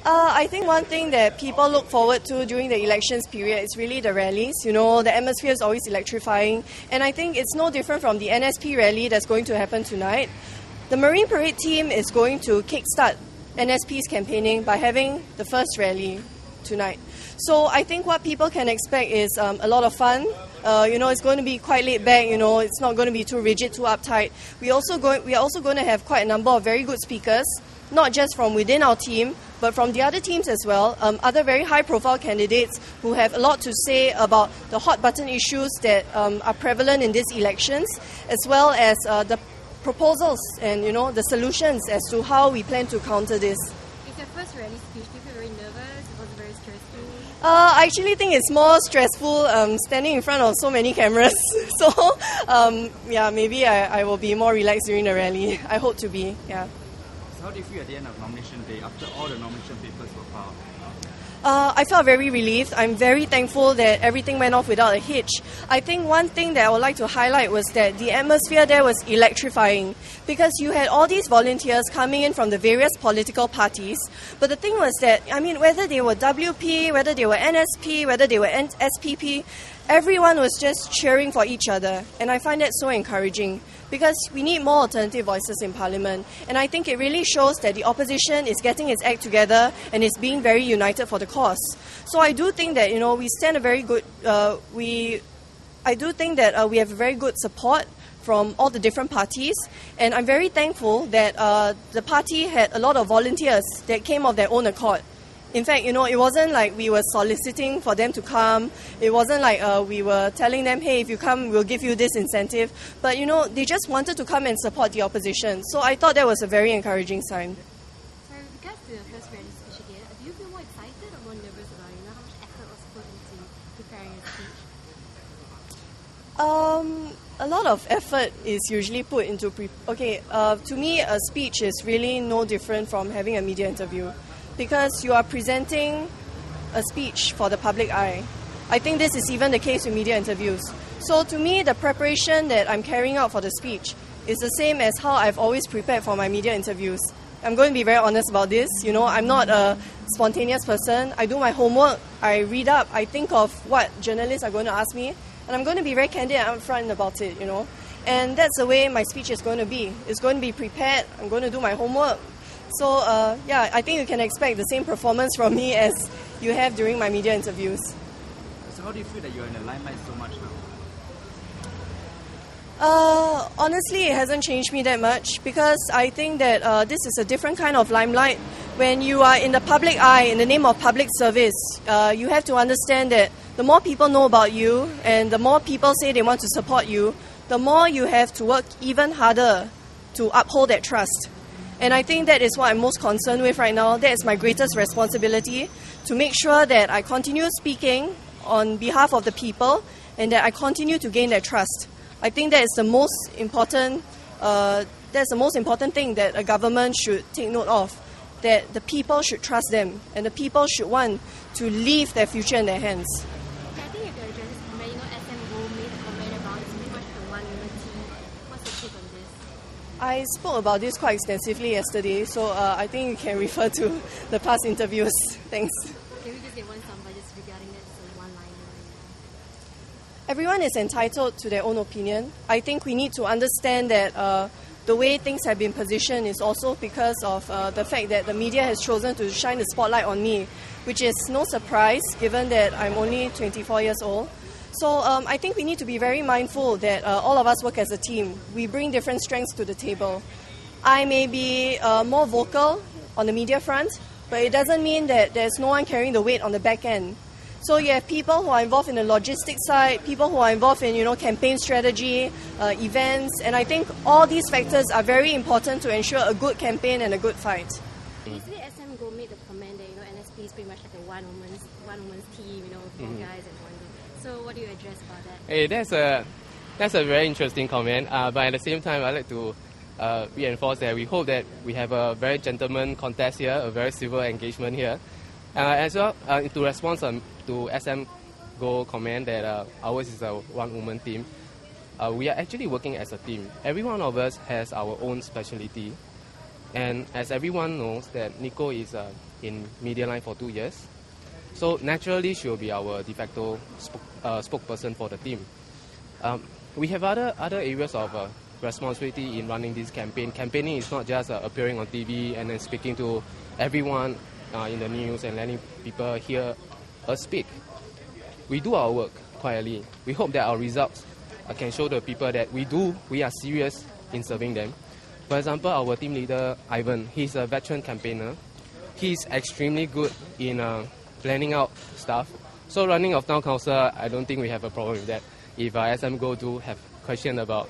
I think one thing that people look forward to during the elections period is really the rallies. You know, the atmosphere is always electrifying, and I think it's no different from the NSP rally that's going to happen tonight. The Marine Parade team is going to kickstart NSP's campaigning by having the first rally tonight. So I think what people can expect is a lot of fun. It's going to be quite laid back. It's not going to be too rigid, too uptight. We are also going to have quite a number of very good speakers, not just from within our team, but from the other teams as well. Other very high-profile candidates who have a lot to say about the hot-button issues that are prevalent in these elections, as well as the proposals and the solutions as to how we plan to counter this. It's your first rally speech. Do you feel very nervous? Was it very stressful? I actually think it's more stressful standing in front of so many cameras. So, maybe I will be more relaxed during the rally. I hope to be, yeah. So how do you feel at the end of nomination day after all the nomination papers were filed? I felt very relieved. I'm very thankful that everything went off without a hitch. I think one thing that I would like to highlight was that the atmosphere there was electrifying because you had all these volunteers coming in from the various political parties. But the thing was that, whether they were WP, whether they were NSP, whether they were SPP, everyone was just cheering for each other. And I find that so encouraging because we need more alternative voices in Parliament. And I think it really shows that the opposition is getting its act together and is being very united for the cause. So I do think that, we stand a very good, I do think that we have very good support from all the different parties. And I'm very thankful that the party had a lot of volunteers that came of their own accord. In fact, it wasn't like we were soliciting for them to come. It wasn't like we were telling them, hey, if you come, we'll give you this incentive. But, they just wanted to come and support the opposition. So I thought that was a very encouraging sign. So with regards to your first rally speech again, do you feel more excited or more nervous about how much effort was put into preparing a speech? A lot of effort is usually put into to me, a speech is really no different from having a media interview. Because you are presenting a speech for the public eye. I think this is even the case with media interviews. So to me, the preparation that I'm carrying out for the speech is the same as how I've always prepared for my media interviews. I'm going to be very honest about this. I'm not a spontaneous person. I do my homework, I read up, I think of what journalists are going to ask me, and I'm going to be very candid and upfront about it, And that's the way my speech is going to be. It's going to be prepared, I'm going to do my homework. So, I think you can expect the same performance from me as you have during my media interviews. So how do you feel that you're in the limelight so much now? Honestly, it hasn't changed me that much because I think that this is a different kind of limelight. When you are in the public eye, in the name of public service, you have to understand that the more people know about you and the more people say they want to support you, the more you have to work even harder to uphold that trust. And I think that is what I'm most concerned with right now. That is my greatest responsibility, to make sure that I continue speaking on behalf of the people and that I continue to gain their trust. I think that is the most important. That's the most important thing that a government should take note of. That the people should trust them and the people should want to leave their future in their hands. Okay, I think if you address this comment, SM made a comment about it's pretty much a one-woman team. What's your take on this? I spoke about this quite extensively yesterday, so I think you can refer to the past interviews. Thanks. Can we just get one soundbite just regarding that, so one-liner? Everyone is entitled to their own opinion. I think we need to understand that the way things have been positioned is also because of the fact that the media has chosen to shine the spotlight on me, which is no surprise given that I'm only 24 years old. So I think we need to be very mindful that all of us work as a team. We bring different strengths to the table. I may be more vocal on the media front, but it doesn't mean that there's no one carrying the weight on the back end. So you have people who are involved in the logistics side, people who are involved in campaign strategy, events, and I think all these factors are very important to ensure a good campaign and a good fight. Yesterday, SM Go made the comment that NSP is pretty much like a one-woman's team, 4 guys and 1 girl. So what do you address about that? Hey, that's a very interesting comment. But at the same time, I'd like to reinforce that we hope that we have a very gentleman contest here, a very civil engagement here. As well, to respond to SM Go comment that ours is a one-woman team, we are actually working as a team. Every one of us has our own specialty. And as everyone knows, that Nicole is in Media Line for 2 years. So naturally, she will be our de facto spokesperson for the team. We have other areas of responsibility in running this campaign. Campaigning is not just appearing on TV and then speaking to everyone in the news and letting people hear us speak. We do our work quietly. We hope that our results can show the people that we are serious in serving them. For example, our team leader, Ivan, he's a veteran campaigner. He's extremely good in planning out stuff. So running of town council, I don't think we have a problem with that. If SM Go do have question about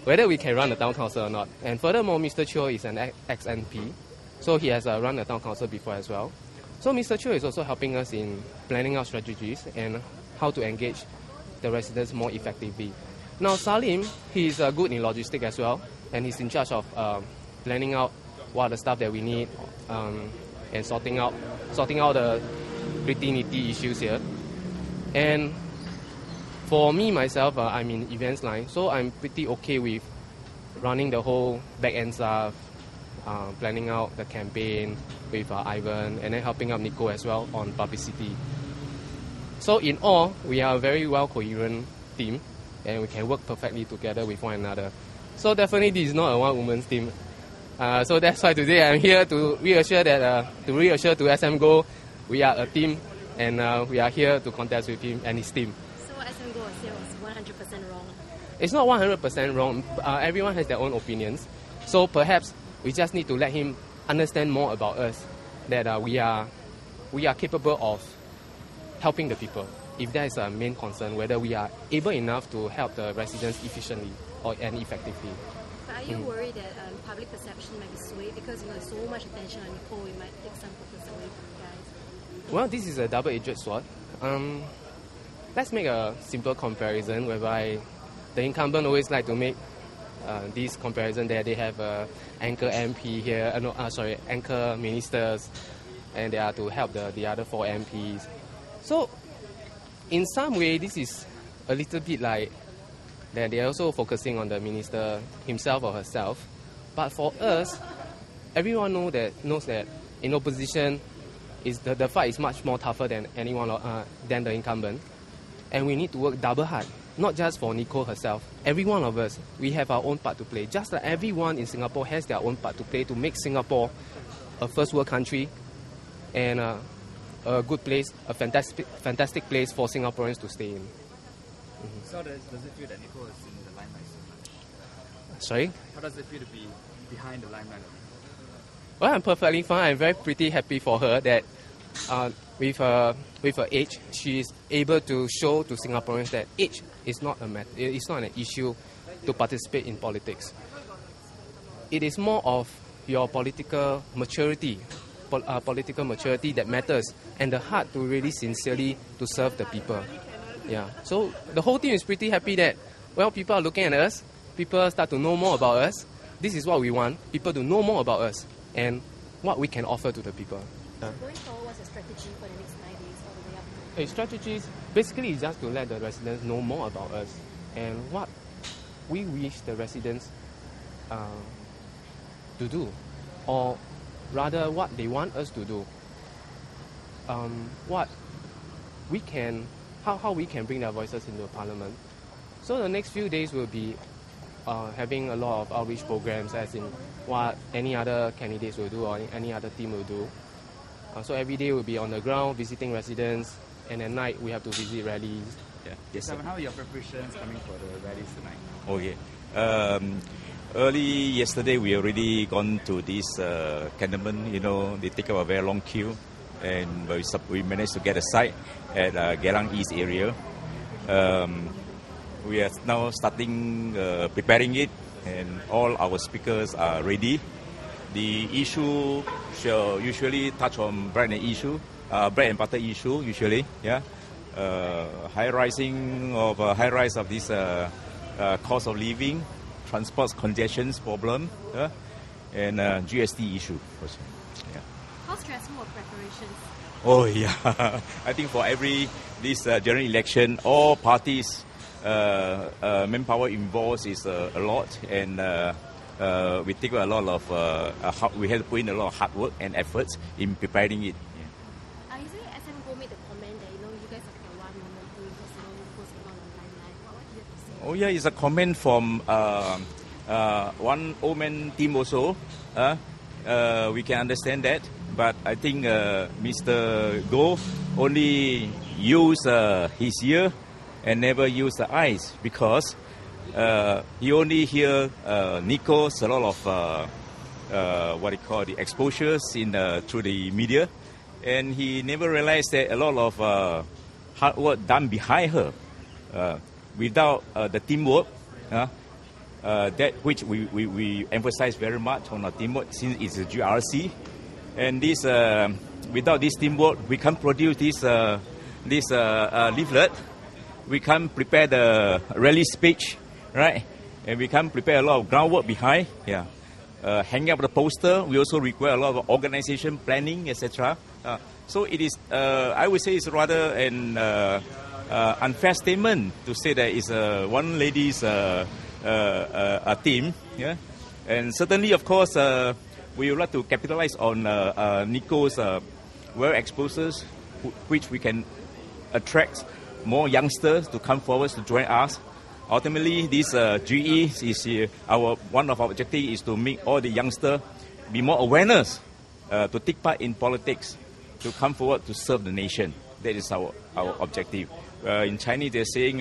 whether we can run the town council or not. And furthermore, Mr. Chio is an ex-NP, so he has run the town council before as well. So Mr. Chio is also helping us in planning out strategies and how to engage the residents more effectively. Now Salim, he's good in logistics as well, and he's in charge of planning out what are the stuff that we need and sorting out the pretty nitty issues here. And for me, myself, I'm in events line, so I'm pretty okay with running the whole back-end stuff, planning out the campaign with Ivan, and then helping out Nicole as well on publicity. So in all, we are a very well coherent team, and we can work perfectly together with one another. So definitely this is not a one-woman's team. So that's why today I'm here to reassure to SM Go, we are a team, and we are here to contest with him and his team. So what SM Go was 100% wrong? It's not 100% wrong. Everyone has their own opinions. So perhaps we just need to let him understand more about us, that we are capable of helping the people. If that is a main concern, whether we are able enough to help the residents efficiently and effectively. But are you worried that public perception might be swayed because there's so much attention on Nicole, it might take some focus away from you guys? Well, this is a double-edged sword. Let's make a simple comparison whereby the incumbent always like to make this comparison that they have anchor MP here, anchor ministers, and they are to help the other 4 MPs. So, in some way, this is a little bit like that they are also focusing on the minister himself or herself. But for us, everyone knows that in opposition, the fight is much more tougher than than the incumbent, and we need to work double hard. Not just for Nicole herself. Every one of us, we have our own part to play. Just like everyone in Singapore has their own part to play to make Singapore a first world country and a good place, a fantastic place for Singaporeans to stay in. Mm-hmm. So does it feel that Nicole is in the limelight so much? Sorry? How does it feel to be behind the limelight? Well, I'm perfectly fine. I'm very pretty happy for her that with her age, she is able to show to Singaporeans that age is not it's not an issue to participate in politics. It is more of your political maturity that matters, and the heart to really sincerely to serve the people. Yeah. So the whole team is pretty happy that, well, people are looking at us, people start to know more about us. This is what we want, people to know more about us and what we can offer to the people. So going forward, what's the strategy for the next 9 days all the way up? Strategies basically is just to let the residents know more about us and what we wish the residents to do, or rather what they want us to do. How we can bring their voices into Parliament. So the next few days will be having a lot of outreach programs, as in what any other candidates will do or any other team will do. So every day we'll be on the ground visiting residents, and at night we have to visit rallies. Yeah. Yes, sir. How are your preparations coming for the rallies tonight? Okay. Early yesterday we already gone to this cantonment. They take up a very long queue, and we managed to get a site at Geylang East area. We are now starting preparing it, and all our speakers are ready. The issue shall usually touch on bread and butter issue usually. Yeah, high rise of this cost of living, transport congestions problem, and GST issue also. Yeah. How stressful are preparations? Oh yeah, I think for this general election, all parties manpower involved is a lot, and we take a lot of we have to put in a lot of hard work and efforts in preparing it. Yesterday SM Go made the comment that you guys are like a one-woman team because Nicole's not on the limelight. What do you have to say? Oh yeah, it's a comment from one woman team also. We can understand that, but I think Mr. Go only use his ear and never use the eyes because he only hear Nicole's a lot of what you call the exposures in through the media, and he never realized that a lot of hard work done behind her without the teamwork. That which we emphasize very much on our teamwork since it's a GRC, and this without this teamwork we can't produce this leaflet, we can't prepare the rally speech, right? And we can't prepare a lot of groundwork behind. Hanging up the poster, we also require a lot of organization planning, etc. So it is, I would say, it's rather an unfair statement to say that it's one lady's a team, and certainly, of course, we would like to capitalize on Nicole's well exposures, which we can attract more youngsters to come forward to join us. Ultimately, this GE is one of our objectives is to make all the youngsters be more awareness to take part in politics, to come forward to serve the nation. That is our objective. In Chinese, they're saying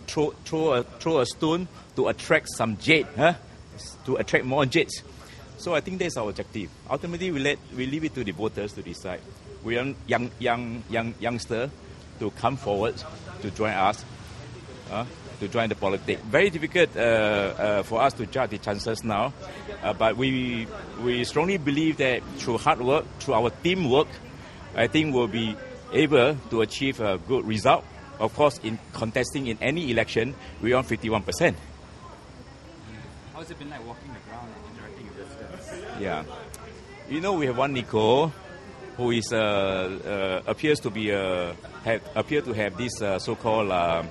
throw a stone to attract some jade, to attract more jades. So I think that's our objective. Ultimately, we leave it to the voters to decide. We want youngster to come forward to join us, to join the politics. Very difficult for us to judge the chances now, but we strongly believe that through hard work, through our teamwork, I think we'll be able to achieve a good result. Of course, in contesting in any election, we want 51%. How's it been like walking the ground and interacting with residents? Yeah, we have one Nicole, who is appears to have this so-called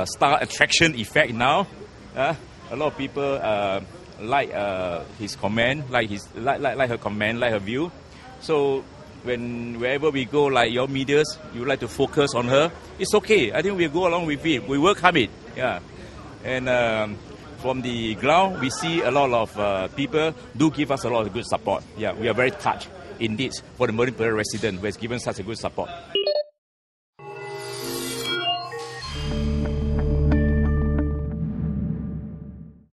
star attraction effect now. A lot of people like his comment, like her comment, like her view. So wherever we go, like your medias, you like to focus on her. It's okay. I think we'll go along with it. We work hard. And from the ground, we see a lot of people do give us a lot of good support. We are very touched indeed for the Marine Parade resident who has given such a good support.